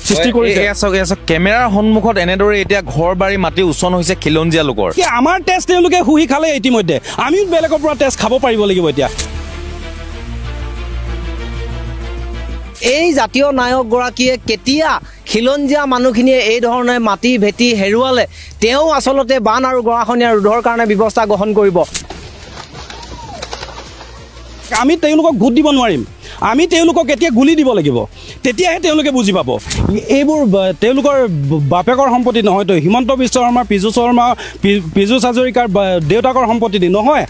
সৃষ্টি কৰিছে। কেমেৰাৰ সন্মুখত এনেদৰে এতিয়া ঘৰ বাৰী মাটি উচন হৈছে খিলঞ্জীয়া লোকৰ। আমাৰ তেজ তেওঁলোকে শুহি খালে ইতিমধ্যে, আমিও বেলেগৰ পৰা তেজ খাব পাৰিব লাগিব এতিয়া। এই জাতীয় নায়কগৰাকীয়ে কেতিয়া খিলঞ্জীয়া মানুহখিনিয়ে এই ধৰণে মাটি ভেটি হেৰুৱালে তেওঁ আচলতে বান আৰু গৰাখহনীয়া ৰোধৰ কাৰণে ব্যৱস্থা গ্ৰহণ কৰিব। আমি তেওঁলোকক ভোট দিব নোৱাৰিম, আমি তেওঁলোকক এতিয়া গুলি দিব লাগিব, তেতিয়াহে তেওঁলোকে বুজি পাব। এইবোৰ তেওঁলোকৰ বাপেকৰ সম্পত্তি নহয়তো, হিমন্ত বিশ্ব শৰ্মা, পীযুষ হাজৰিকাৰ দেউতাকৰ সম্পত্তি নহয়।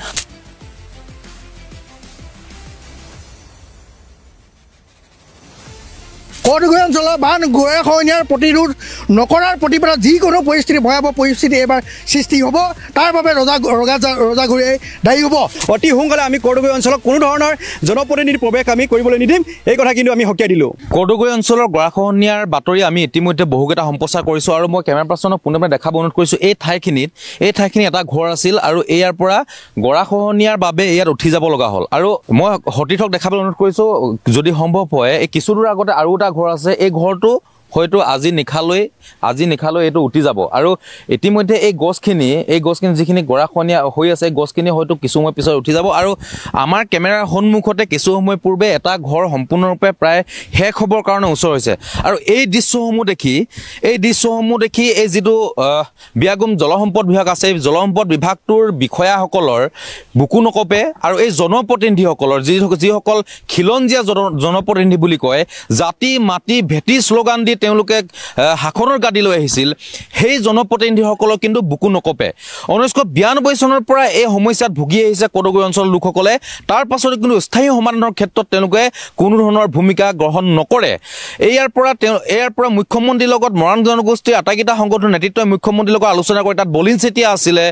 কৰ্দৈ অঞ্চলৰ বান গৰাখহনীয়াৰ প্ৰতিৰোধ নকৰাৰ প্ৰতিবাদত যিকোনো পৰিস্থিতি ভয়াৱহ পৰিস্থিতি এইবাৰ সৃষ্টি হ'ব, তাৰ বাবে ৰজাঘৰীয়াই দায়ী হ'ব। অতি সোনকালে আমি কৰ্দৈ অঞ্চলত কোনো ধৰণৰ জনপ্ৰতিনিধি প্ৰৱেশ আমি কৰিবলৈ নিদিম, এই কথা কিন্তু আমি সকীয়াই দিলোঁ। কৰ্দৈ অঞ্চলৰ গৰাখহনীয়াৰ বাতৰি আমি ইতিমধ্যে বহুকেইটা সম্প্ৰচাৰ কৰিছোঁ আৰু মই কেমেৰা পাৰ্চনক পুনৰবাৰ দেখাব অনুৰোধ কৰিছোঁ। এই ঠাইখিনিত এটা ঘৰ আছিল আৰু ইয়াৰ পৰা গৰাখহনীয়াৰ বাবে ইয়াত উঠি যাব লগা হ'ল। আৰু মই সতীৰ্থক দেখাবলৈ অনুৰোধ কৰিছোঁ, যদি সম্ভৱ হয় এই কিছু দূৰ আগতে আৰু এটা ঘৰ আছে, এই ঘৰটো হয়তো আজি নিশালৈ এইটো উঠি যাব। আৰু ইতিমধ্যে এই গছখিনি যিখিনি গৰাখহনীয়া হৈ আছে, এই গছখিনি হয়তো কিছু সময় পিছত উঠি যাব। আৰু আমাৰ কেমেৰাৰ সন্মুখতে কিছু সময় পূৰ্বে এটা ঘৰ সম্পূৰ্ণৰূপে প্ৰায় শেষ হ'বৰ কাৰণে ওচৰ হৈছে। আৰু এই দৃশ্যসমূহ দেখি এই যিটো বিয়াগুম জলসম্পদ বিভাগ আছে, এই জলসম্পদ বিভাগটোৰ বিষয়াসকলৰ বুকু নকপে। আৰু এই জনপ্ৰতিনিধিসকলৰ যিসকল খিলঞ্জীয়া জনপ্ৰতিনিধি বুলি কয়, জাতি মাটি ভেটি শ্লোগান দি তেওঁলোকে শাসনৰ গাদী লৈ আহিছিল, সেই জনপ্ৰতিনিধিসকলক কিন্তু বুকু নকপে। 1992 চনৰ পৰা এই সমস্যাত ভুগি আহিছে কৰ্দৈ অঞ্চলৰ লোকসকলে। তাৰ পাছতো কিন্তু স্থায়ী সমাধানৰ ক্ষেত্ৰত তেওঁলোকে কোনো ধৰণৰ ভূমিকা গ্ৰহণ নকৰে। ইয়াৰ পৰা মুখ্যমন্ত্ৰীৰ লগত মৰাণ জনগোষ্ঠীৰ আটাইকেইটা সংগঠনৰ নেতৃত্বই মুখ্যমন্ত্ৰীৰ লগত আলোচনা কৰে। তাত বলিন চেতিয়া আছিলে,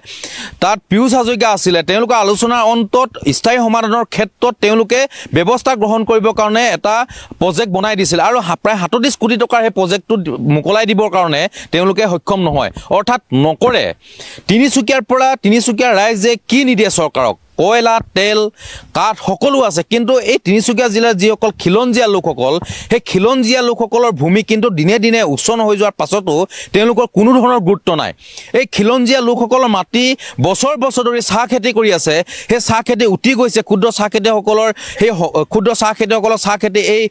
তাত পীযুষ হাজৰিকা আছিলে। তেওঁলোকৰ আলোচনাৰ অন্তত স্থায়ী সমাধানৰ ক্ষেত্ৰত তেওঁলোকে ব্যৱস্থা গ্ৰহণ কৰিবৰ কাৰণে এটা প্ৰজেক্ট বনাই দিছিল আৰু প্ৰায় 37 কোটি টকাৰ সেই প্ৰজেক্টটো মোকলাই দিবৰ কাৰণে তেওঁলোকে সক্ষম নহয়, অৰ্থাৎ নকৰে। তিনিচুকীয়াৰ ৰাইজে কি নিদিয়ে চৰকাৰক? কয়লা, তেল, কাঠ সকলো আছে, কিন্তু এই তিনিচুকীয়া জিলাৰ যিসকল খিলঞ্জীয়া লোকসকল, সেই খিলঞ্জীয়া লোকসকলৰ ভূমি কিন্তু দিনে দিনে উচ্চন হৈ যোৱাৰ পাছতো তেওঁলোকৰ কোনো ধৰণৰ গুৰুত্ব নাই। এই খিলঞ্জীয়া লোকসকলৰ মাটি বছৰ ধৰি চাহ খেতি কৰি আছে, সেই চাহ খেতি উঠি গৈছে। ক্ষুদ্ৰ চাহ খেতিয়সকলৰ চাহ খেতি এই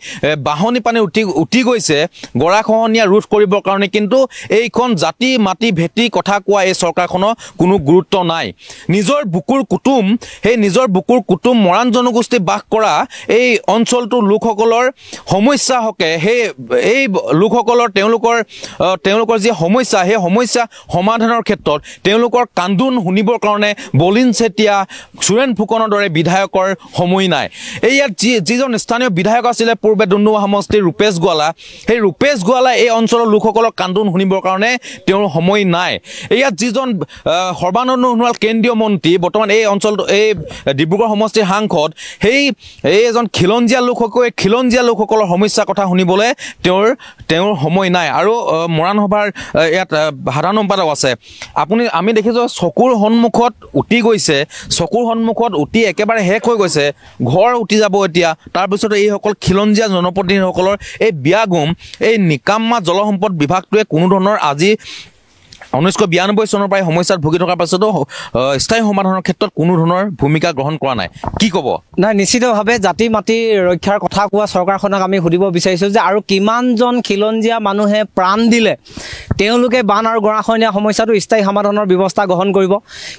বাঢ়নি পানী উঠি গৈছে গৰাখহনীয়া ৰোধ কৰিবৰ কাৰণে। কিন্তু এইখন জাতি মাটি ভেটি কথা কোৱা এই চৰকাৰখনৰ কোনো গুৰুত্ব নাই। নিজৰ বুকুৰ কুটুম মৰাণ জনগোষ্ঠী বাস কৰা এই অঞ্চলটোৰ লোকসকলৰ সমস্যা হকে এই লোকসকলৰ তেওঁলোকৰ যি সমস্যা, সেই সমস্যা সমাধানৰ ক্ষেত্ৰত তেওঁলোকৰ কান্দোন শুনিবৰ কাৰণে বলিন চেতিয়া, সুৰেণ ফুকনৰ দৰে বিধায়কৰ সময় নাই। ইয়াত যিজন স্থানীয় বিধায়ক আছিলে পূৰ্বে ডুমডুমা সমষ্টিৰ ৰূপেশ গোৱালা, সেই ৰূপেশ গোৱালা এই অঞ্চলৰ লোকসকলৰ কান্দোন শুনিবৰ কাৰণে তেওঁৰ সময় নাই। ইয়াত যিজন সৰ্বানন্দ সোণোৱাল কেন্দ্ৰীয় মন্ত্ৰী, বৰ্তমান এই অঞ্চলটো এই ডিব্ৰুগড় সমষ্টিৰ সাংসদ, এজন খিলঞ্জীয়া লোকসকলৰ সমস্যাৰ কথা শুনিবলৈ তেওঁৰ সময় নাই। আৰু মৰাণ সভাৰ ইয়াত সাধাৰণ সম্পাদক আছে, আমি দেখিছোঁ চকুৰ সন্মুখত উঠি একেবাৰে শেষ হৈ গৈছে, ঘৰ উঠি যাব এতিয়া। তাৰপিছতে এইসকল খিলঞ্জীয়া জনপ্ৰতিনিধিসকলৰ এই বিয়াগুম এই নিকাম্মা জলসম্পদ বিভাগটোৱে কোনো ধৰণৰ আজি 1992 চনৰ পৰাই সমস্যাত ভুগি থকাৰ পাছতো স্থায়ী সমাধানৰ ক্ষেত্ৰত কোনো ধৰণৰ ভূমিকা গ্ৰহণ কৰা নাই। কি ক'ব? নাই, নিশ্চিতভাৱে জাতি মাটি ৰক্ষাৰ কথা কোৱা চৰকাৰখনক আমি সুধিব বিচাৰিছোঁ যে আৰু কিমানজন খিলঞ্জীয়া মানুহে প্ৰাণ দিলে তেওঁলোকে বান আৰু গৰাখহনীয়া সমস্যাটো স্থায়ী সমাধানৰ ব্যৱস্থা গ্ৰহণ কৰিব?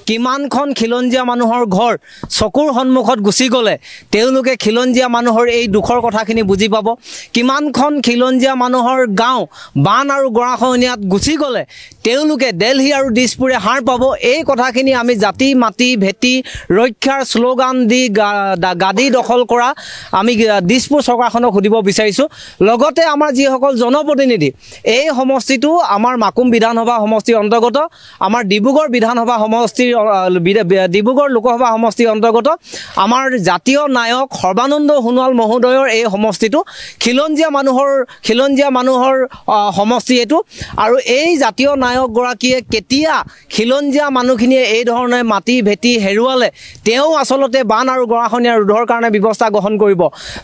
কিমানখন খিলঞ্জীয়া মানুহৰ ঘৰ চকুৰ সন্মুখত গুচি গ'লে তেওঁলোকে খিলঞ্জীয়া মানুহৰ এই দুখৰ কথাখিনি বুজি পাব? কিমানখন খিলঞ্জীয়া মানুহৰ গাঁও বান আৰু গৰাখহনীয়াত গুচি গ'লে তেওঁলোকে দিল্লী আৰু দিছপুৰে হাৰ পাব? এই কথাখিনি আমি জাতি মাটি ভেটি ৰক্ষাৰ শ্লোগান দি গাদী দখল কৰা আমি দিছপুৰ চৰকাৰখনক সুধিব বিচাৰিছোঁ। লগতে আমাৰ যিসকল জনপ্ৰতিনিধি, এই সমষ্টিটো আমাৰ আমাৰ মাকুম বিধানসভা সমষ্টিৰ অন্তৰ্গত, আমাৰ ডিব্ৰুগড় বিধানসভা সমষ্টিৰ ডিব্ৰুগড় লোকসভা সমষ্টিৰ অন্তৰ্গত আমাৰ জাতীয় নায়ক সৰ্বানন্দ সোণোৱাল মহোদয়ৰ এই সমষ্টিটো খিলঞ্জীয়া মানুহৰ সমষ্টি এইটো। আৰু এই জাতীয় নায়কগৰাকীয়ে কেতিয়া খিলঞ্জীয়া মানুহখিনিয়ে এই ধৰণে মাটি ভেটি হেৰুৱালে তেওঁ আচলতে বান আৰু গৰাখহনীয়া ৰোধৰ কাৰণে ব্যৱস্থা গ্ৰহণ কৰিব।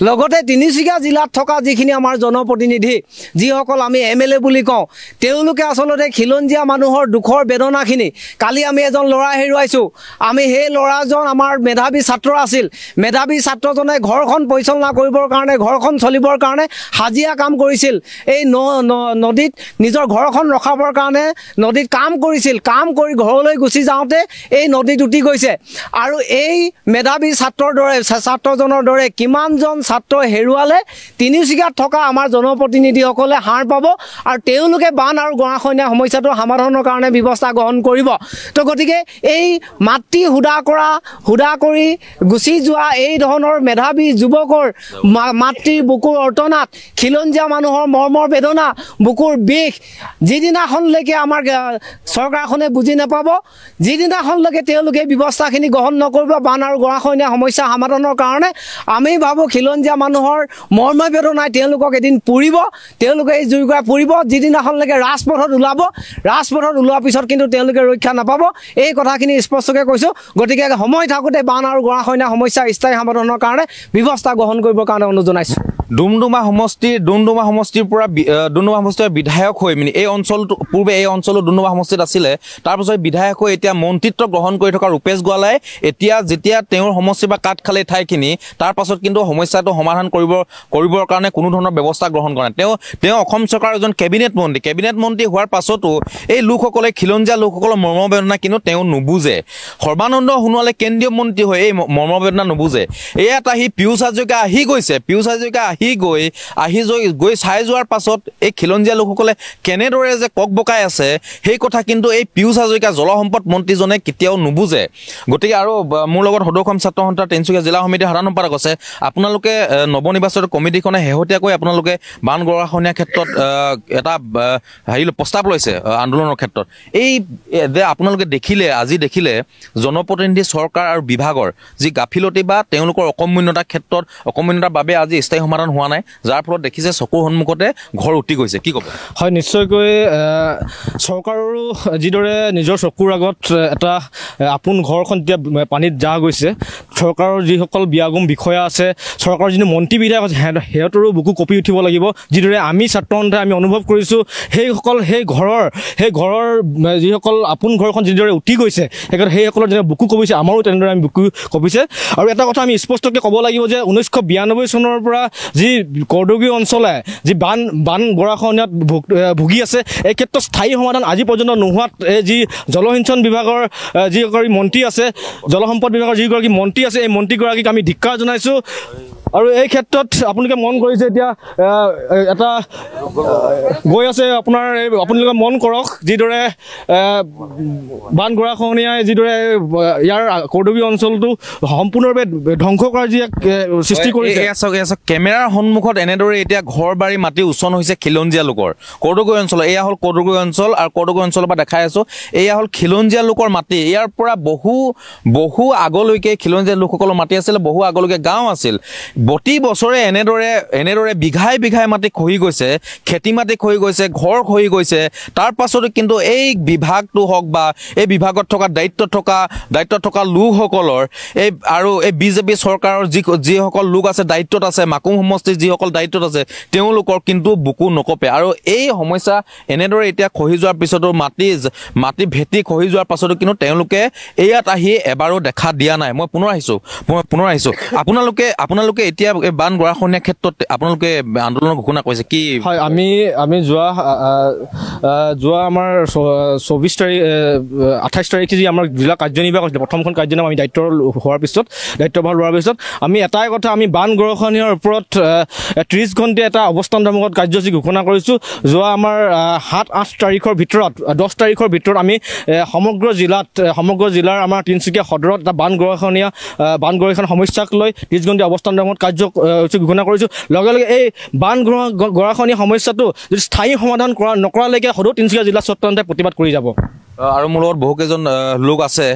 লগতে তিনিচুকীয়া জিলাত থকা যিখিনি আমাৰ জনপ্ৰতিনিধি যিসকল আমি MLA বুলি কওঁ, তেওঁলোকে আচলতে খিলঞ্জীয়া মানুহৰ দুখৰ বেদনাখিনি, কালি আমি এজন ল'ৰা হেৰুৱাইছোঁ, আমি সেই ল'ৰাজন আমাৰ মেধাৱী ছাত্ৰ আছিল, মেধাৱী ছাত্ৰজনে ঘৰখন পৰিচালনা কৰিবৰ কাৰণে, ঘৰখন চলিবৰ কাৰণে হাজিৰা কাম কৰিছিল, এই নদীত নিজৰ ঘৰখন ৰখাবৰ কাৰণে নদীত কাম কৰিছিল, কাম কৰি ঘৰলৈ গুচি যাওঁতে এই নদীত উটি গৈছে। আৰু এই মেধাৱী ছাত্ৰজনৰ দৰে কিমানজন ছাত্ৰ হেৰুৱালে তিনিচুকীয়াত থকা আমাৰ জনপ্ৰতিনিধিসকলে হাৰ পাব আৰু তেওঁলোকে বান আৰু গৰাখহনীয়া সমস্যাটো সমাধানৰ কাৰণে ব্যৱস্থা গ্ৰহণ কৰিব। তো গতিকে এই মাতৃ হুদা কৰি গুচি যোৱা এই ধৰণৰ মেধাৱী যুৱকৰ মাতৃৰ বুকুৰ অৰ্তনাত, খিলঞ্জীয়া মানুহৰ মৰ্মৰ বেদনা, বুকুৰ বিষ যিদিনাখনলৈকে আমাৰ চৰকাৰখনে বুজি নাপাব, যিদিনাখনলৈকে তেওঁলোকে ব্যৱস্থাখিনি গ্ৰহণ নকৰিব বান আৰু গৰাখহনীয়া সমস্যা সমাধানৰ কাৰণে, আমি ভাবোঁ খিলঞ্জীয়া মানুহৰ মৰ্ম বেদনাই তেওঁলোকক এদিন পুৰিব, তেওঁলোকে এই জুইকুৰা পুৰিব। যিদিনাখনলৈকে ৰাজপথত ওলোৱাৰ পিছত কিন্তু তেওঁলোকে ৰক্ষা নাপাব, এই কথাখিনি স্পষ্টকৈ কৈছোঁ। গতিকে সময় থাকোঁতে বান আৰু গৰাখহনীয়া সমস্যা স্থায়ী সমাধানৰ কাৰণে ব্যৱস্থা গ্ৰহণ কৰিবৰ কাৰণে অনুৰোধ জনাইছোঁ। ডুমডুমা সমষ্টিৰ পৰা ডুমডুমা সমষ্টিৰ বিধায়ক হৈ মানে এই অঞ্চলটো পূৰ্বে এই অঞ্চলো ডুমডুমা সমষ্টিত আছিলে, তাৰপাছত বিধায়ক হৈ এতিয়া মন্ত্ৰিত্ব গ্ৰহণ কৰি থকা ৰূপেশ গোৱালাই এতিয়া যেতিয়া তেওঁৰ সমষ্টিৰ পৰা কাট খালে ঠাইখিনি, তাৰ পাছত কিন্তু সমস্যাটো সমাধান কৰিবৰ কাৰণে কোনো ধৰণৰ ব্যৱস্থা গ্ৰহণ কৰা নাই। তেওঁ অসম চৰকাৰৰ এজন কেবিনেট মন্ত্ৰী হোৱাৰ পাছতো এই লোকসকলে খিলঞ্জীয়া লোকসকলৰ মৰ্মবেদনা কিন্তু তেওঁ নুবুজে। সৰ্বানন্দ সোণোৱালে কেন্দ্ৰীয় মন্ত্ৰী হৈ এই মৰ্মবেদনা নুবুজে। এয়াত আহি পীয়ুষ হাজৰিকা গৈ চাই যোৱাৰ পাছত এই খিলঞ্জীয়া লোকসকলে কেনেদৰে যে ককবকাই আছে সেই কথা কিন্তু এই পীয়ুষ হাজৰিকা জলসম্পদ মন্ত্ৰীজনে কেতিয়াও নুবুজে। গতিকে আৰু মোৰ লগত সদৌ অসম ছাত্ৰ সন্থাৰ তিনিচুকীয়া জিলা সমিতিৰ সাধাৰণ সম্পাদক আছে, আপোনালোকে নৱনিৰ্বাচিত কমিটিখনে শেহতীয়াকৈ আপোনালোকে বান গৰাখহনীয়াৰ ক্ষেত্ৰত এটা প্ৰস্তাৱ লৈছে আন্দোলনৰ ক্ষেত্ৰত। এই যে আপোনালোকে আজি দেখিলে জনপ্ৰতিনিধি চৰকাৰ আৰু বিভাগৰ যি গাফিলতি বা তেওঁলোকৰ অকৰ্মণ্যতাৰ বাবে আজি স্থায়ী সমাধান হোৱা নাই, যাৰ ফলত দেখিছে চকুৰ সন্মুখতে ঘৰ উটি গৈছে। কি ক'ব? হয়, নিশ্চয়কৈ চৰকাৰৰো যিদৰে নিজৰ চকুৰ আগত এটা আপোন ঘৰখন এতিয়া পানীত জাহ গৈছে, চৰকাৰৰ যিসকল বিয়াগুম বিষয়া আছে, চৰকাৰৰ যিটো মন্ত্ৰী বিধায়ক আছে, সিহঁতৰো বুকু কঁপি উঠিব লাগিব। যিদৰে আমি ছাত্ৰ সন্থাই আমি অনুভৱ কৰিছোঁ সেই ঘৰৰ যিসকল আপোন ঘৰখন যিদৰে উটি গৈছে, সেইসকলৰ যেনে বুকু কঁপিছে, আমাৰো তেনেদৰে আমি বুকু কঁপিছে। আৰু এটা কথা আমি স্পষ্টকৈ ক'ব লাগিব যে 1992 চনৰ পৰা যি কৰ্দগী অঞ্চলে যি বান গৰাখহনীয়াত ভুগি আছে, এই ক্ষেত্ৰত স্থায়ী সমাধান আজি পৰ্যন্ত নোহোৱাত এই যি জলসিঞ্চন বিভাগৰ যিগৰাকী মন্ত্ৰী আছে, জলসম্পদ বিভাগৰ যিগৰাকী মন্ত্ৰী আছে, এই মন্ত্ৰীগৰাকীক আমি ধিক্কাৰ জনাইছোঁ। আৰু এই ক্ষেত্ৰত আপোনালোকে মন কৰিছে এতিয়া এটা গৈ আছে আপোনাৰ আপোনালোকে মন কৰক যিদৰে বান গৰাখহনীয়াই যিদৰে ইয়াৰ কৰ্দগী অঞ্চলটো সম্পূৰ্ণৰূপে ধ্বংস কৰাৰ যি সৃষ্টি কৰিছে। কেমেৰাৰ সন্মুখত এনেদৰে এতিয়া ঘৰ বাৰী মাটি উচন হৈছে খিলঞ্জীয়া লোকৰ কৰ্দগী অঞ্চল। এয়া হ'ল কৰ্দগী অঞ্চল আৰু কৰ্দগী অঞ্চলৰ পৰা দেখাই আছোঁ এয়া হ'ল খিলঞ্জীয়া লোকৰ মাটি। ইয়াৰ পৰা বহু আগলৈকে খিলঞ্জীয়া লোকসকলৰ মাটি আছিল, বহু আগলৈকে গাঁও আছিল। প্ৰতি বছৰে এনেদৰে বিঘাই মাটি খহি গৈছে, খেতি মাটি খহি গৈছে, ঘৰ খহি গৈছে। তাৰ পাছতো কিন্তু এই বিভাগটো হওক বা এই বিভাগত থকা দায়িত্বত থকা লোকসকলৰ আৰু এই বিজেপি চৰকাৰৰ যিসকল লোক আছে দায়িত্বত আছে, মাকুম সমষ্টিৰ যিসকল দায়িত্বত আছে, তেওঁলোকৰ কিন্তু বুকু নকপে। আৰু এই সমস্যা এনেদৰে এতিয়া খহি যোৱাৰ পিছতো মাটি ভেটি খহি যোৱাৰ পাছতো কিন্তু তেওঁলোকে ইয়াত আহি এবাৰো দেখা দিয়া নাই। মই পুনৰ আহিছোঁ আপোনালোকে এতিয়া এই বান গৰাখহনীয়াৰ ক্ষেত্ৰত আপোনালোকে আন্দোলনৰ ঘোষণা কৰিছে কি? হয়, আমি যোৱা আমাৰ 28 তাৰিখে যি আমাৰ জিলা কাৰ্যনিৰ্বাহক হৈছিলে, প্ৰথমখন কাৰ্যনিৰ্বাহ আমি দায়িত্বভাৰ লোৱাৰ পিছত আমি এটাই কথা, আমি বান গৰাখহনীয়াৰ ওপৰত 30 ঘণ্টা এটা অৱস্থানমূলক কাৰ্যসূচী ঘোষণা কৰিছোঁ। যোৱা আমাৰ 7-8 তাৰিখৰ ভিতৰত 10 তাৰিখৰ ভিতৰত আমি সমগ্ৰ জিলাৰ আমাৰ তিনিচুকীয়া সদৰত এটা বান গৰাখহনীয়া সমস্যাক লৈ 30 ঘণ্টা অৱস্থানমূলক কাৰ্যসূচী ঘোষণা কৰিছোঁ। লগে লগে এই বান গৰাখহনীয়া সমস্যাটো যদি স্থায়ী সমাধান নকৰালৈকে সদৌ তিনিচুকীয়া জিলা স্বতন্ত্ৰে প্ৰতিবাদ কৰি যাব। আৰু মোৰ লগত বহুকেইজন লোক আছে।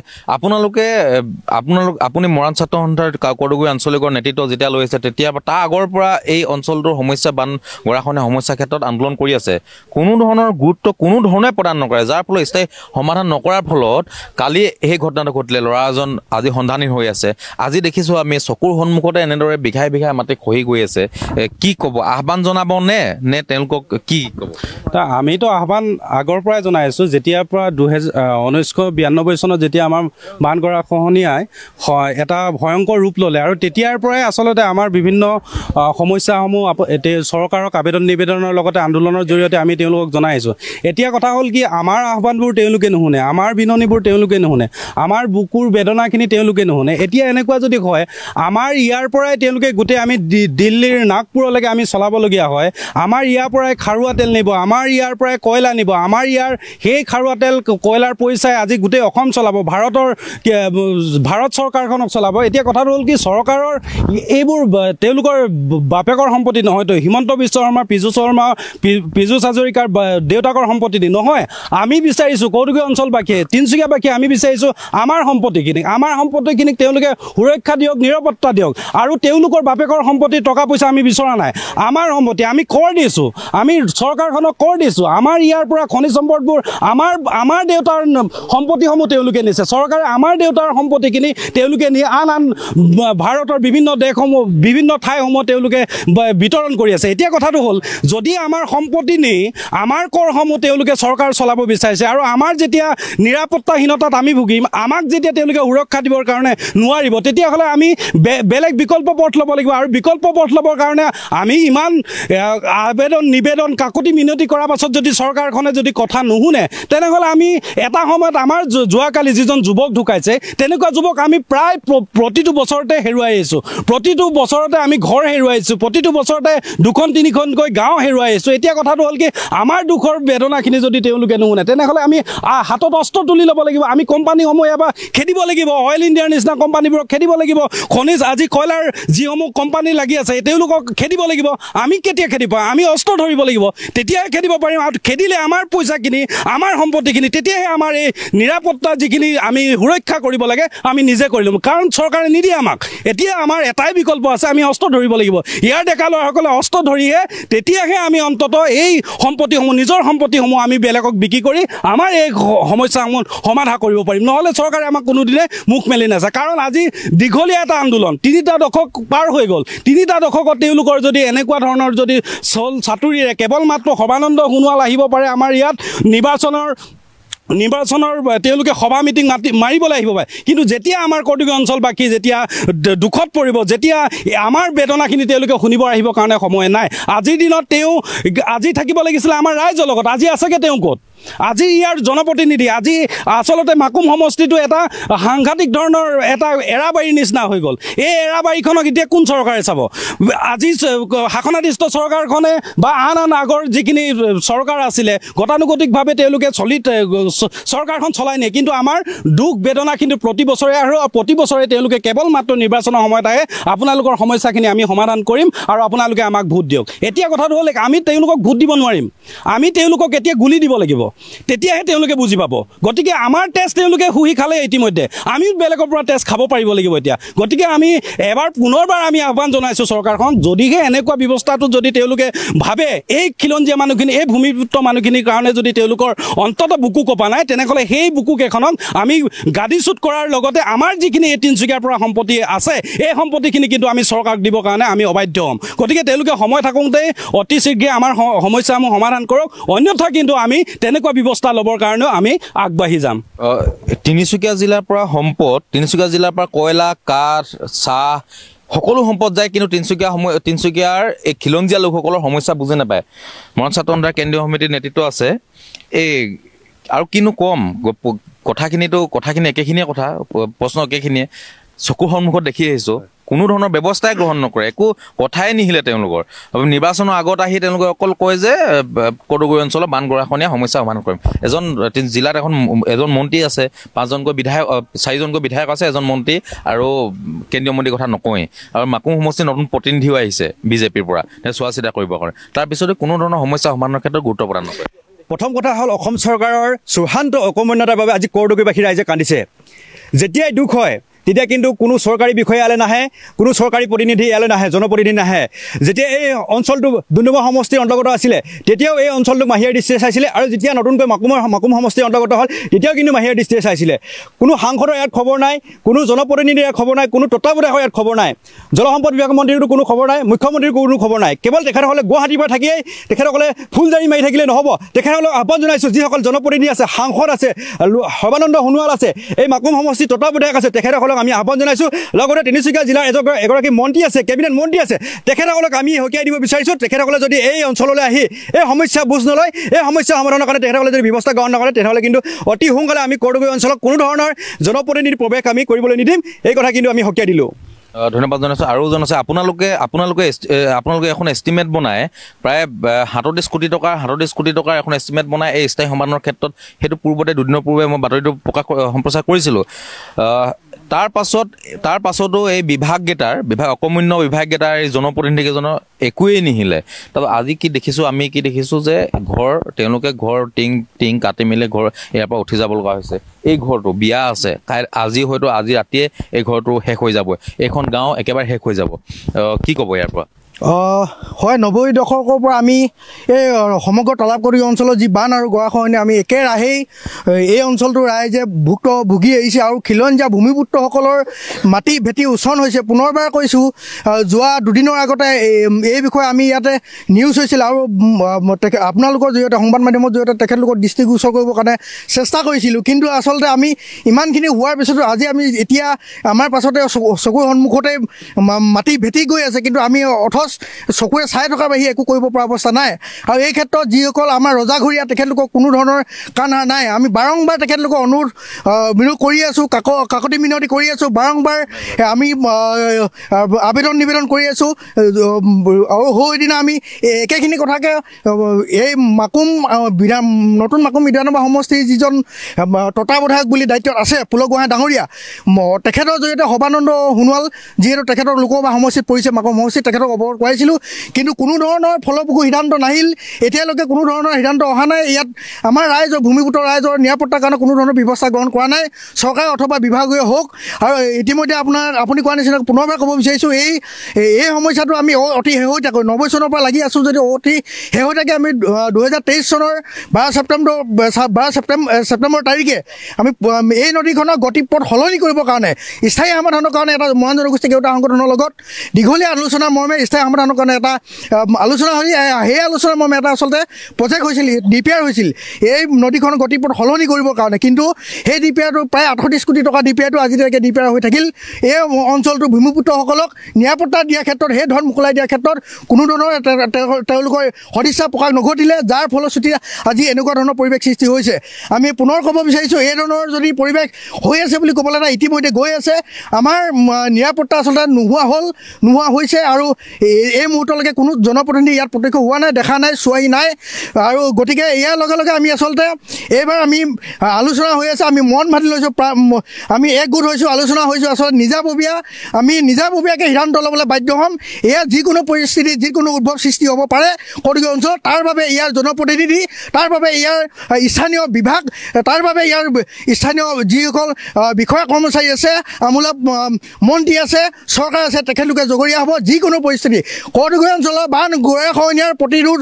আপুনি মৰাণ ছাত্ৰ সন্থাৰ কৰদগুৰি আঞ্চলিকৰ নেতৃত্ব যেতিয়া লৈ আছে তেতিয়া তাৰ আগৰ পৰা এই অঞ্চলটোৰ সমস্যা বান গৰাখহনীয়া সমস্যাৰ ক্ষেত্ৰত আন্দোলন কৰি আছে। কোনো ধৰণৰ গুৰুত্ব কোনো ধৰণে প্ৰদান নকৰে, যাৰ ফলত স্থায়ী সমাধান নকৰাৰ ফলত কালি সেই ঘটনাটো ঘটিলে। ল'ৰা এজন আজি সন্ধানহীন হৈ আছে। আজি দেখিছোঁ আমি চকুৰ সন্মুখতে এনেদৰে বিঘাই বিঘাই মাটি খহি গৈ আছে। কি ক'ব, আহ্বান জনাব নে তেওঁলোকক কি ক'ব? আমিতো আহ্বান আগৰ পৰাই জনাই আছোঁ। যেতিয়াৰ পৰা 1992 চনত যেতিয়া আমাৰ বান গৰাখহনীয়াই এটা ভয়ংকৰ ৰূপ ল'লে আৰু তেতিয়াৰ পৰাই আচলতে আমাৰ বিভিন্ন সমস্যাসমূহ চৰকাৰক আবেদন নিবেদনৰ লগতে আন্দোলনৰ জৰিয়তে আমি তেওঁলোকক জনাই আছোঁ। এতিয়া কথা হ'ল কি, আমাৰ আহ্বানবোৰ তেওঁলোকে নুশুনে, আমাৰ বিননিবোৰ তেওঁলোকে নুশুনে, আমাৰ বুকুৰ বেদনাখিনি তেওঁলোকে নুশুনে। এতিয়া এনেকুৱা যদি হয়, আমাৰ ইয়াৰ পৰাই তেওঁলোকে গোটেই আমি দিল্লীৰ নাগপুৰলৈকে আমি চলাবলগীয়া হয়। আমাৰ ইয়াৰ পৰাই খাৰুৱা তেল নিব, আমাৰ ইয়াৰ পৰাই কয়লা নিব, আমাৰ ইয়াৰ সেই খাৰুৱা তেল কয়লাৰ পইচাই আজি গোটেই অসম চলাব, ভাৰত চৰকাৰখনক চলাব। এতিয়া কথাটো হ'ল কি, চৰকাৰৰ এইবোৰ তেওঁলোকৰ বাপেকৰ সম্পত্তি নহয়তো, হিমন্ত বিশ্ব শৰ্মা, পীযুষ হাজৰিকাৰ দেউতাকৰ সম্পত্তি নহয়। আমি বিচাৰিছোঁ কৰদগুৰি অঞ্চলবাসীয়ে, তিনিচুকীয়াবাসীয়ে আমি বিচাৰিছোঁ আমাৰ সম্পত্তিখিনিক তেওঁলোকে সুৰক্ষা দিয়ক, নিৰাপত্তা দিয়ক। আৰু তেওঁলোকৰ বাপেকৰ সম্পত্তিৰ টকা পইচা আমি বিচৰা নাই। আমাৰ সম্পত্তি আমি কৰ দিছোঁ, আমি চৰকাৰখনক কৰ দিছোঁ। আমাৰ ইয়াৰ পৰা খনিজ সম্পদবোৰ আমাৰ দেউতাৰ সম্পত্তিসমূহ তেওঁলোকে নিছে। চৰকাৰে আমাৰ দেউতাৰ সম্পত্তিখিনি তেওঁলোকে নি আন ভাৰতৰ বিভিন্ন দেশসমূহ, বিভিন্ন ঠাইসমূহ তেওঁলোকে বিতৰণ কৰি আছে। এতিয়া কথাটো হ'ল, যদি আমাৰ সম্পত্তি নি আমাৰ কৰসমূহ তেওঁলোকে চৰকাৰ চলাব বিচাৰিছে আৰু আমাৰ যেতিয়া নিৰাপত্তাহীনতাত আমি ভুগিম, আমাক যেতিয়া তেওঁলোকে সুৰক্ষা দিবৰ কাৰণে নোৱাৰিব, তেতিয়াহ'লে আমি বেলেগ বিকল্প পথ ল'ব লাগিব। আৰু বিকল্প পথ ল'বৰ কাৰণে আমি ইমান আবেদন নিবেদন কাকতি মিনতি কৰাৰ পাছত যদি চৰকাৰখনে যদি কথা নুশুনে, তেনেহ'লে আমি এটা সময়ত আমাৰ যোৱাকালি যিজন যুৱক ঢুকাইছে, তেনেকুৱা যুৱক আমি প্ৰায় প্ৰতিটো বছৰতে হেৰুৱাই আহিছোঁ। প্ৰতিটো বছৰতে আমি ঘৰ হেৰুৱাইছোঁ, প্ৰতিটো বছৰতে 2-3খনকৈ গাঁও হেৰুৱাই আহিছোঁ। এতিয়া কথাটো হ'ল কি, আমাৰ দুখৰ বেদনাখিনি যদি তেওঁলোকে নুশুনে, তেনেহ'লে আমি হাতত অস্ত্ৰ তুলি ল'ব লাগিব। আমি কোম্পানীসমূহ এবাৰ খেদিব লাগিব, অইল ইণ্ডিয়াৰ নিচিনা কোম্পানীবোৰক খেদিব লাগিব। খনিজ আজি কয়লাৰ যিসমূহ কোম্পানী লাগি আছে তেওঁলোকক খেদিব লাগিব। আমি কেতিয়া খেদিব পাৰোঁ? আমি অস্ত্ৰ ধৰিব লাগিব, তেতিয়াহে খেদিব পাৰিম। আৰু খেদিলে আমাৰ পইচাখিনি, আমাৰ সম্পত্তিখিনি, তেতিয়াহে আমাৰ এই নিৰাপত্তা যিখিনি আমি সুৰক্ষা কৰিব লাগে আমি নিজে কৰি ল'ম। কাৰণ চৰকাৰে নিদিয়ে আমাক। এতিয়া আমাৰ এটাই বিকল্প আছে, আমি অস্ত্ৰ ধৰিব লাগিব। ইয়াৰ ডেকা ল'ৰাসকলে অস্ত্ৰ ধৰিহে তেতিয়াহে আমি অন্ততঃ এই সম্পত্তিসমূহ, নিজৰ সম্পত্তিসমূহ আমি বেলেগক বিক্ৰী কৰি আমাৰ এই সমস্যাসমূহ সমাধান কৰিব পাৰিম। নহ'লে চৰকাৰে আমাক কোনোদিনে মুখ মেলি নাযায়। কাৰণ আজি দীঘলীয়া এটা আন্দোলন, 3টা দশক পাৰ হৈ গ'ল। 3টা দশকত তেওঁলোকৰ যদি এনেকুৱা ধৰণৰ যদি চাতুৰিৰে কেৱল মাত্ৰ সৰ্বানন্দ সোণোৱাল আহিব পাৰে আমাৰ ইয়াত নিৰ্বাচনৰ তেওঁলোকে সভা মিটিং মাৰিবলৈ আহিব পাৰে, কিন্তু যেতিয়া আমাৰ কৰদগুৰি অঞ্চলবাসী যেতিয়া দুখত পৰিব, যেতিয়া আমাৰ বেদনাখিনি তেওঁলোকে শুনিব আহিবৰ কাৰণে সময় নাই। আজিৰ দিনত আজি থাকিব লাগিছিলে আমাৰ ৰাইজৰ লগত, আজি আছেগৈ তেওঁ ক'ত? আজি ইয়াৰ জনপ্ৰতিনিধি, আজি আচলতে মাকুম সমষ্টিটো এটা সাংঘাতিক ধৰণৰ এটা এৰাবাৰীৰ নিচিনা হৈ গ'ল। এই এৰাবাৰীখনক এতিয়া কোন চৰকাৰে চাব? আজি শাসনাধিষ্ঠ চৰকাৰখনে বা আন আগৰ যিখিনি চৰকাৰ আছিলে গতানুগতিকভাৱে তেওঁলোকে চৰকাৰখন চলাই নিয়ে, কিন্তু আমাৰ দুখ বেদনা কিন্তু প্ৰতি বছৰে তেওঁলোকে কেৱল মাত্ৰ নিৰ্বাচনৰ সময়ত আহে, আপোনালোকৰ সমস্যাখিনি আমি সমাধান কৰিম আৰু আপোনালোকে আমাক ভোট দিয়ক। এতিয়া কথাটো হ'ল, আমি তেওঁলোকক ভোট দিব নোৱাৰিম, আমি তেওঁলোকক এতিয়া গুলি দিব লাগিব, তেতিয়াহে তেওঁলোকে বুজি পাব। গতিকে আমাৰ তেজ তেওঁলোকে শুহি খালে ইতিমধ্যে, আমিও বেলেগৰ পৰা তেজ খাব পাৰিব লাগিব এতিয়া। গতিকে আমি পুনৰবাৰ আমি আহ্বান জনাইছোঁ চৰকাৰখন, যদিহে এনেকুৱা ব্যৱস্থাটো যদি তেওঁলোকে ভাবে, এই খিলঞ্জীয়া মানুহখিনি, এই ভূমিপুত্ৰ মানুহখিনিৰ কাৰণে যদি তেওঁলোকৰ অন্ততঃ বুকু কপা নাই, তেনেহ'লে সেই বুকুকেইখনক আমি গাদীচ্যুত কৰাৰ লগতে আমাৰ যিখিনি এই তিনিচুকীয়াৰ পৰা সম্পত্তি আছে, এই সম্পত্তিখিনি কিন্তু আমি চৰকাৰক দিবৰ কাৰণে আমি অবাধ্য হ'ম। গতিকে তেওঁলোকে সময় থাকোঁতেই অতি শীঘ্ৰে আমাৰ সমস্যাসমূহ সমাধান কৰক, অন্যথা কিন্তু আমি তেনেকুৱা ব্যৱস্থা ল'বৰ কাৰণেও আমি আগবাঢ়ি যাম। তিনিচুকীয়া জিলাৰ পৰা সম্পদ, তিনিচুকীয়া জিলাৰ পৰা কয়লা, কাঠ, চাহ সকলো সম্পদ যায়, কিন্তু তিনিচুকীয়াৰ এই খিলঞ্জীয়া লোকসকলৰ সমস্যা বুজি নাপায়। মৰাণ ছাত্ৰ সন্থাৰ কেন্দ্ৰীয় সমিতিৰ নেতৃত্ব আছে। আৰু কিনো ক'ম, কথাখিনি একেখিনিয়ে কথা, প্ৰশ্ন একেখিনিয়ে চকুৰ সন্মুখত দেখি আহিছোঁ। কোনো ধৰণৰ ব্যৱস্থাই গ্ৰহণ নকৰে, একো কথাই নিহিলে তেওঁলোকৰ। নিৰ্বাচনৰ আগত আহি তেওঁলোকে অকল কয় যে কৰ্দগুৰি অঞ্চলৰ বান গৰাখহনীয়া সমস্যা সমাধান কৰিম। জিলাত এজন মন্ত্ৰী আছে, 5জনকৈ বিধায়ক, 4জনকৈ বিধায়ক আছে, এজন মন্ত্ৰী আৰু কেন্দ্ৰীয় মন্ত্ৰীৰ কথা নকওঁৱেই। আৰু মাকুম সমষ্টিৰ নতুন প্ৰতিনিধিও আহিছে বিজেপিৰ পৰা চোৱা চিতা কৰিবৰ কাৰণে। তাৰপিছতে কোনো ধৰণৰ সমস্যা সমাধানৰ ক্ষেত্ৰত গুৰুত্ব প্ৰদান নকৰে। প্ৰথম কথা হ'ল অসম চৰকাৰৰ চূড়ান্ত অকৰ্মণ্যতাৰ বাবে আজি কৰ্দগুৰিবাসী ৰাইজে কান্দিছে। যেতিয়াই দুখ হয় তেতিয়া কিন্তু কোনো চৰকাৰী বিষয়া ইয়ালৈ নাহে, কোনো চৰকাৰী প্ৰতিনিধি ইয়ালৈ নাহে, জনপ্ৰতিনিধি নাহে। যেতিয়া এই অঞ্চলটো ডুমডুমা সমষ্টিৰ অন্তৰ্গত আছিলে তেতিয়াও এই অঞ্চলটোক মাহিয়াৰ দৃষ্টিৰে চাইছিলে, আৰু যেতিয়া নতুনকৈ মাকুম সমষ্টিৰ অন্তৰ্গত হ'ল তেতিয়াও কিন্তু মাহিয়াৰ দৃষ্টিৰে চাইছিলে। কোনো সাংসদৰ ইয়াত খবৰ নাই, কোনো জনপ্ৰতিনিধিৰ ইয়াত খবৰ নাই, কোনো তত্ত্বাৱধায়কৰ ইয়াত খবৰ নাই, জলসম্পদ বিভাগৰ মন্ত্ৰীৰো কোনো খবৰ নাই, মুখ্যমন্ত্ৰীৰ কোনো খবৰ নাই। কেৱল তেখেতসকলে গুৱাহাটীৰ পৰা থাকিয়েই তেখেতসকলে ফুলজাৰি মাৰি থাকিলে নহ'ব। তেখেতসকলক আহ্বান জনাইছোঁ, যিসকল জনপ্ৰতিনিধি আছে, সাংসদ আছে, সৰ্বানন্দ সোণোৱাল আছে, এই মাকুম সমষ্টিৰ তত্ত্বাৱধায়ক আছে, তেখেতসকলক আমি আহ্বান জনাইছোঁ। লগতে তিনিচুকীয়া জিলাৰ এগৰাকী মন্ত্ৰী আছে, কেবিনেট মন্ত্ৰী আছে, তেখেতসকলক আমি সকীয়াই দিব বিচাৰিছোঁ। তেখেতসকলে যদি এই অঞ্চললৈ আহি এই সমস্যা বুজ নলয়, এই সমস্যা সমাধানৰ কাৰণে তেখেতসকলে যদি ব্যৱস্থা গ্ৰহণ নকৰে, তেনেহ'লে কিন্তু অতি সোনকালে আমি কৰ্দগুৰি অঞ্চলত কোনো ধৰণৰ জনপ্ৰতিনিধিৰ প্ৰৱেশ আমি কৰিবলৈ নিদিম। এই কথা কিন্তু আমি সকীয়াই দিলোঁ। ধন্যবাদ জনাইছোঁ। আৰু এজন আছে, আপোনালোকে এখন এষ্টিমেট বনাই প্ৰায় 37 কোটি টকাৰ এখন এষ্টিমেট বনাই এই স্থায়ী সমাধানৰ ক্ষেত্ৰত, সেইটো পূৰ্বতে দুদিনৰ পূৰ্বে মই বাতৰিটো সম্প্ৰচাৰ কৰিছিলোঁ। তাৰ পাছতো এই অকৰ্মণ্য বিভাগকেইটাৰ এই জনপ্ৰতিনিধিকেইজনৰ একোৱেই নিহিলে। তাৰপৰা আজি আমি কি দেখিছোঁ যে তেওঁলোকে টিং কাটি মেলি ঘৰ ইয়াৰ পৰা উঠি যাব লগা হৈছে। এই ঘৰটো বিয়া আছে, আজি ৰাতিয়ে এই ঘৰটো শেষ হৈ যাব, এইখন গাঁও একেবাৰে শেষ হৈ যাব। কি ক'ব ইয়াৰ পৰা? হয়, 90 দশকৰ পৰা আমি এই সমগ্ৰ তালাবকটি অঞ্চলৰ যি বান আৰু গৰাখহনীয়া আমি একেৰাহেই এই অঞ্চলটোৰ ৰাইজে ভুগি আহিছে, আৰু খিলঞ্জীয়া ভূমিপুত্ৰসকলৰ মাটি ভেটি উচ্ছন হৈছে। পুনৰবাৰ কৈছোঁ, যোৱা দুদিনৰ আগতে এই বিষয়ে আমি ইয়াতে নিউজ হৈছিল, আৰু আপোনালোকৰ জৰিয়তে সংবাদ মাধ্যমৰ জৰিয়তে তেখেতলোকৰ দৃষ্টিগোচৰ কৰিবৰ কাৰণে চেষ্টা কৰিছিলোঁ। কিন্তু আচলতে আমি ইমানখিনি হোৱাৰ পিছতো আজি আমি এতিয়া আমাৰ পাছতে চকুৰ সন্মুখতে মাটি ভেটি গৈ আছে, কিন্তু আমি চকুৰে চাই থকাৰ বাহিৰে একো কৰিব পৰা অৱস্থা নাই। আৰু এই ক্ষেত্ৰত যিসকল আমাৰ ৰজাঘৰীয়া, তেখেতলোকক কোনো ধৰণৰ কাণ সাৰ নাই। আমি বাৰম্বাৰ তেখেতলোকক অনুৰোধ কৰি আছোঁ, কাকতি মিনতি কৰি আছোঁ, বাৰম্বাৰ আমি নিবেদন কৰি আছোঁ। আৰু সেইদিনা আমি একেখিনি কথাকে এই নতুন মাকুম বিধানসভা সমষ্টিৰ যিজন তত্ত্বাৱধায়ক বুলি দায়িত্বত আছে পুলগোহাঁই ডাঙৰীয়া, তেখেতৰ জৰিয়তে সৰ্বানন্দ সোণোৱাল, যিহেতু তেখেতৰ লোকসভা সমষ্টিত পৰিছে মাকুম সমষ্টিত, তেখেতক অৱগত কৰাইছিলোঁ। কিন্তু কোনো ধৰণৰ ফলপ্ৰসূ সিদ্ধান্ত নাহিল, এতিয়ালৈকে কোনো ধৰণৰ সিদ্ধান্ত অহা নাই। ইয়াত আমাৰ ভূমিপুত্ৰ ৰাইজৰ নিৰাপত্তাৰ কাৰণে কোনো ধৰণৰ ব্যৱস্থা গ্ৰহণ কৰা নাই চৰকাৰ অথবা বিভাগীয় হওক। আৰু ইতিমধ্যে আপুনি কোৱা নিচিনা পুনৰবাৰ ক'ব বিচাৰিছোঁ, এই সমস্যাটো আমি অতি শেহতীয়াকৈ 90 চনৰ পৰা লাগি আছোঁ, যদি অতি শেহতীয়াকৈ আমি 2023 চনৰ 12 ছেপ্টেম্বৰ তাৰিখে আমি এই নদীখনৰ গতিপথ সলনি কৰিবৰ কাৰণে, স্থায়ী সমাধানৰ কাৰণে এটা মহান জনগোষ্ঠী কেওটা সংগঠনৰ লগত দীঘলীয়া আলোচনাৰ মৰ্মে স্থায়ী সমাধানৰ কাৰণে এটা আলোচনা হৈ, সেই আলোচনাৰ মৰ্মে এটা আচলতে প্ৰজেক্ট হৈছিল, DPR হৈছিল এই নদীখনৰ গতিপথ সলনি কৰিবৰ কাৰণে। কিন্তু সেই DPRটো প্ৰায় 38 কোটি টকা DPRটো আজিলৈকে DPR হৈ থাকিল। এই অঞ্চলটোৰ ভূমিপুত্ৰসকলক নিৰাপত্তা দিয়াৰ ক্ষেত্ৰত, সেই ধন মোকলাই দিয়াৰ ক্ষেত্ৰত কোনো ধৰণৰ তেওঁলোকৰ সদিচ্ছা প্ৰকাশ নঘটিলে, যাৰ ফলশ্ৰুতিৰে আজি এনেকুৱা ধৰণৰ পৰিৱেশ সৃষ্টি হৈছে। আমি পুনৰ ক'ব বিচাৰিছোঁ, এই ধৰণৰ যদি পৰিৱেশ হৈ আছে বুলি ক'বলৈ নাই, ইতিমধ্যে গৈ আছে। আমাৰ নিৰাপত্তা আচলতে নোহোৱা হৈছে, আৰু এই মুহূৰ্তলৈকে কোনো জনপ্ৰতিনিধি ইয়াত প্ৰত্যক্ষ হোৱা নাই, দেখা নাই, চোৱাহি নাই। আৰু গতিকে ইয়াৰ লগে লগে আমি আচলতে এইবাৰ আমি আলোচনা হৈ আছে, আমি মন ভাতি লৈছোঁ, আমি একগোট হৈছোঁ, আলোচনা হৈছোঁ। আচলতে নিজাববীয়াকৈ সিদ্ধান্ত ল'বলৈ বাধ্য হ'ম। এয়া যিকোনো পৰিস্থিতি, যিকোনো উদ্ভৱ সৃষ্টি হ'ব পাৰে কৰ্দগুৰি অঞ্চলত। তাৰ বাবে ইয়াৰ জনপ্ৰতিনিধি, তাৰ বাবে ইয়াৰ স্থানীয় বিভাগ, তাৰ বাবে ইয়াৰ স্থানীয় যিসকল বিষয়া কৰ্মচাৰী আছে, আমোলাপ মন্ত্ৰী আছে, চৰকাৰ আছে, তেখেতলোকে জগৰীয়া হ'ব। যিকোনো পৰিস্থিতি কৰ্দগুৰি অঞ্চলৰ বান গৰাখহনীয়াৰ প্ৰতিৰোধ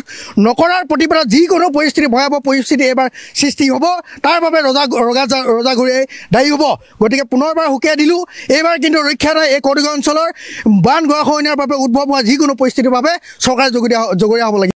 নকৰাৰ প্ৰতিবাদত যিকোনো ভয়াৱহ পৰিস্থিতি এইবাৰ সৃষ্টি হ'ব, তাৰ বাবে ৰজাঘৰীয়াই দায়ী হ'ব। গতিকে পুনৰবাৰ সকীয়াই দিলোঁ, এইবাৰ কিন্তু ৰক্ষা নাই। এই কৰ্দগুৰি অঞ্চলৰ বান গৰাখহনীয়াৰ বাবে উদ্ভৱ হোৱা যিকোনো পৰিস্থিতিৰ বাবে চৰকাৰে জগৰীয়া হ'ব লাগিব।